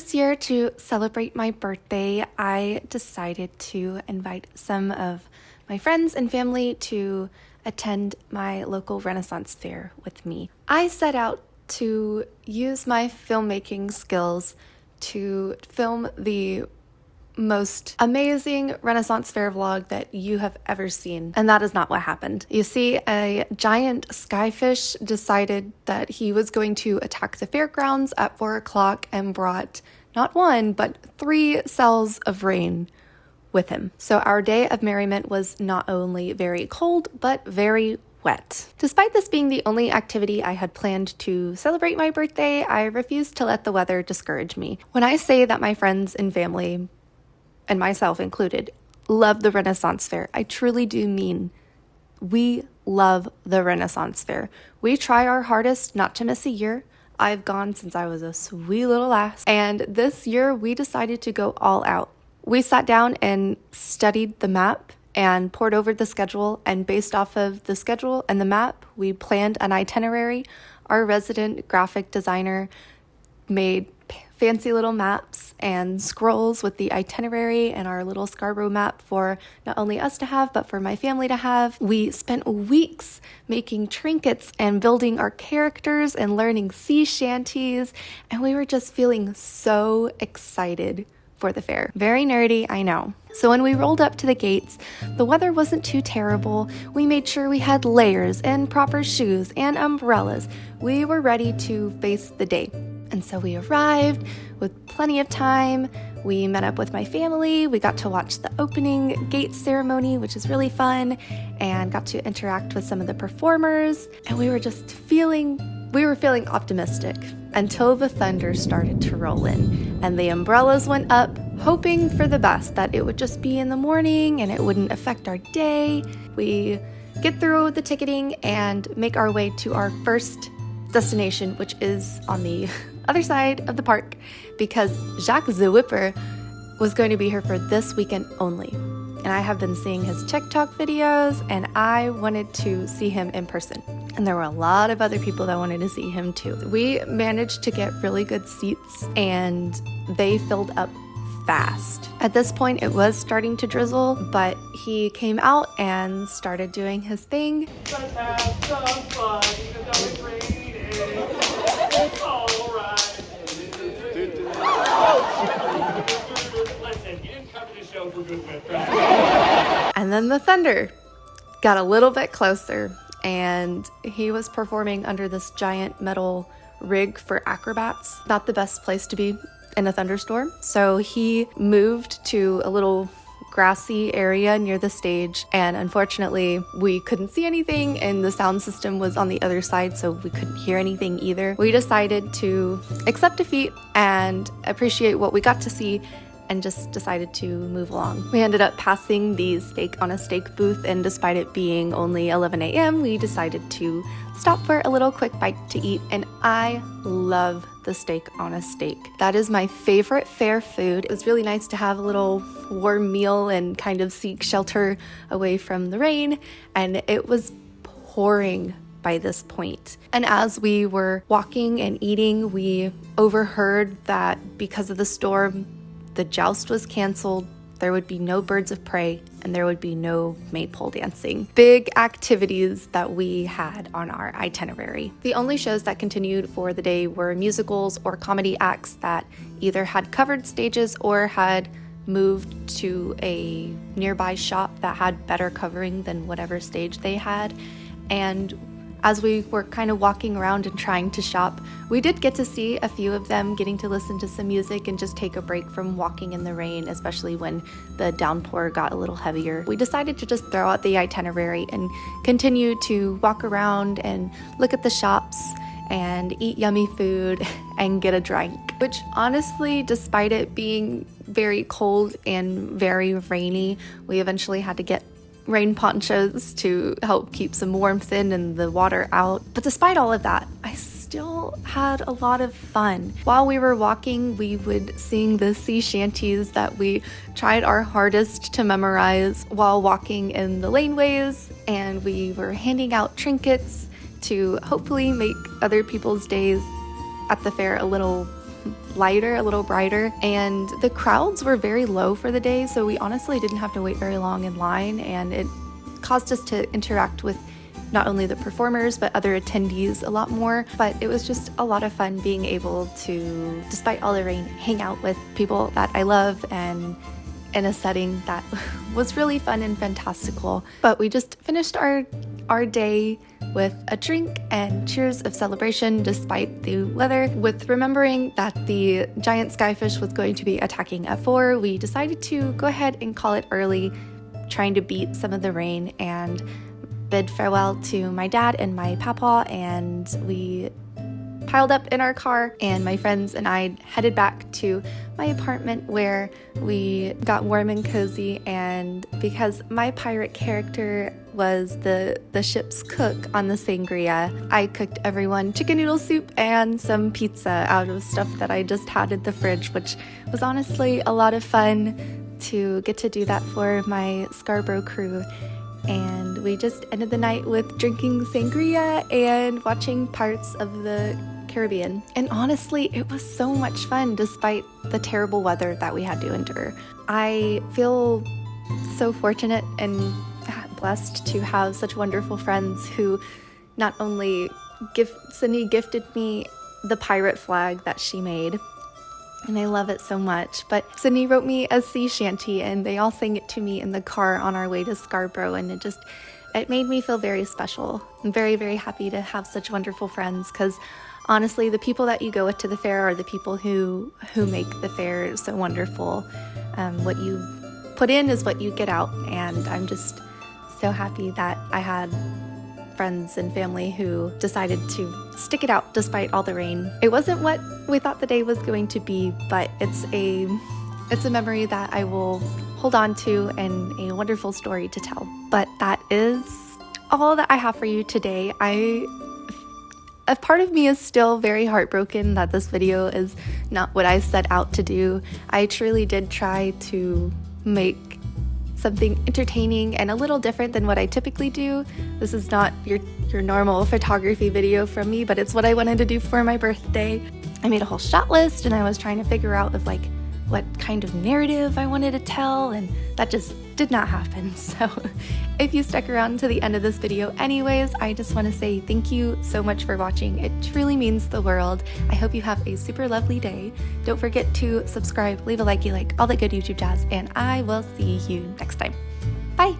This year, to celebrate my birthday, I decided to invite some of my friends and family to attend my local Renaissance fair with me. I set out to use my filmmaking skills to film the most amazing Renaissance fair vlog that you have ever seen. And that is not what happened. You see, a giant skyfish decided that he was going to attack the fairgrounds at 4 o'clock and brought not one, but 3 cells of rain with him. So our day of merriment was not only very cold, but very wet. Despite this being the only activity I had planned to celebrate my birthday, I refused to let the weather discourage me. When I say that my friends and family, and myself included, love the Renaissance Fair, I truly do mean we love the Renaissance Fair. We try our hardest not to miss a year. I've gone since I was a sweet little lass, and this year we decided to go all out. We sat down and studied the map and poured over the schedule, and based off of the schedule and the map, we planned an itinerary. Our resident graphic designer made fancy little maps and scrolls with the itinerary and our little Scarbrough map for not only us to have, but for my family to have. We spent weeks making trinkets and building our characters and learning sea shanties, and we were just feeling so excited for the fair. Very nerdy, I know. So when we rolled up to the gates, the weather wasn't too terrible. We made sure we had layers and proper shoes and umbrellas. We were ready to face the day. And so we arrived with plenty of time. We met up with my family. We got to watch the opening gate ceremony, which is really fun, and got to interact with some of the performers. And we were feeling optimistic until the thunder started to roll in and the umbrellas went up, hoping for the best, that it would just be in the morning and it wouldn't affect our day. We get through the ticketing and make our way to our first destination, which is on the other side of the park, because Jacques the Whipper was going to be here for this weekend only. And I have been seeing his TikTok videos, and I wanted to see him in person. And there were a lot of other people that wanted to see him too. We managed to get really good seats, and they filled up fast. At this point, it was starting to drizzle, but he came out and started doing his thing. Let's have some fun, even though it's raining. It's all right. Listen, you didn't come to the show for good with, right? And then the thunder got a little bit closer, and he was performing under this giant metal rig for acrobats. Not the best place to be in a thunderstorm. So he moved to a little grassy area near the stage, and unfortunately we couldn't see anything, and the sound system was on the other side, so we couldn't hear anything either. We decided to accept defeat and appreciate what we got to see, and just decided to move along. We ended up passing the steak on a steak booth, and despite it being only 11 a.m., we decided to stop for a little quick bite to eat, and I love the steak on a steak. That is my favorite fair food. It was really nice to have a little warm meal and kind of seek shelter away from the rain, and it was pouring by this point. And as we were walking and eating, we overheard that because of the storm, the joust was canceled. There would be no birds of prey, and there would be no maypole dancing. Big activities that we had on our itinerary. The only shows that continued for the day were musicals or comedy acts that either had covered stages or had moved to a nearby shop that had better covering than whatever stage they had. And as we were kind of walking around and trying to shop, we did get to see a few of them getting to listen to some music and just take a break from walking in the rain, especially when the downpour got a little heavier. We decided to just throw out the itinerary and continue to walk around and look at the shops and eat yummy food and get a drink, which honestly, despite it being very cold and very rainy, we eventually had to get rain ponchos to help keep some warmth in and the water out. But despite all of that, I still had a lot of fun. While we were walking, we would sing the sea shanties that we tried our hardest to memorize while walking in the laneways, and we were handing out trinkets to hopefully make other people's days at the fair a little lighter, a little brighter, and the crowds were very low for the day, so we honestly didn't have to wait very long in line, and it caused us to interact with not only the performers but other attendees a lot more. But it was just a lot of fun being able to, despite all the rain, hang out with people that I love and in a setting that was really fun and fantastical. But we just finished our day with a drink and cheers of celebration despite the weather. With remembering that the giant skyfish was going to be attacking at 4, we decided to go ahead and call it early, trying to beat some of the rain, and bid farewell to my dad and my papa, and we piled up in our car, and my friends and I headed back to my apartment where we got warm and cozy. And because my pirate character was the ship's cook on the sangria, I cooked everyone chicken noodle soup and some pizza out of stuff that I just had in the fridge, which was honestly a lot of fun to get to do that for my Scarbrough crew. And we just ended the night with drinking sangria and watching Pirates of the Caribbean. And honestly, it was so much fun despite the terrible weather that we had to endure. I feel so fortunate and blessed to have such wonderful friends who not only Sydney gifted me the pirate flag that she made, and I love it so much, but Sydney wrote me a sea shanty, and they all sang it to me in the car on our way to Scarborough, and it made me feel very special. I'm very, very happy to have such wonderful friends, because honestly, the people that you go with to the fair are the people who make the fair so wonderful. What you put in is what you get out, and I'm just so happy that I had friends and family who decided to stick it out despite all the rain. It wasn't what we thought the day was going to be, but it's a memory that I will hold on to and a wonderful story to tell. But that is all that I have for you today. A part of me is still very heartbroken that this video is not what I set out to do. I truly did try to make something entertaining and a little different than what I typically do. This is not your normal photography video from me, but it's what I wanted to do for my birthday. I made a whole shot list, and I was trying to figure out what kind of narrative I wanted to tell, and that just did not happen. So if you stuck around to the end of this video anyways, I just want to say thank you so much for watching. It truly means the world. I hope you have a super lovely day. Don't forget to subscribe, leave a likey, all the good YouTube jazz, and I will see you next time. Bye!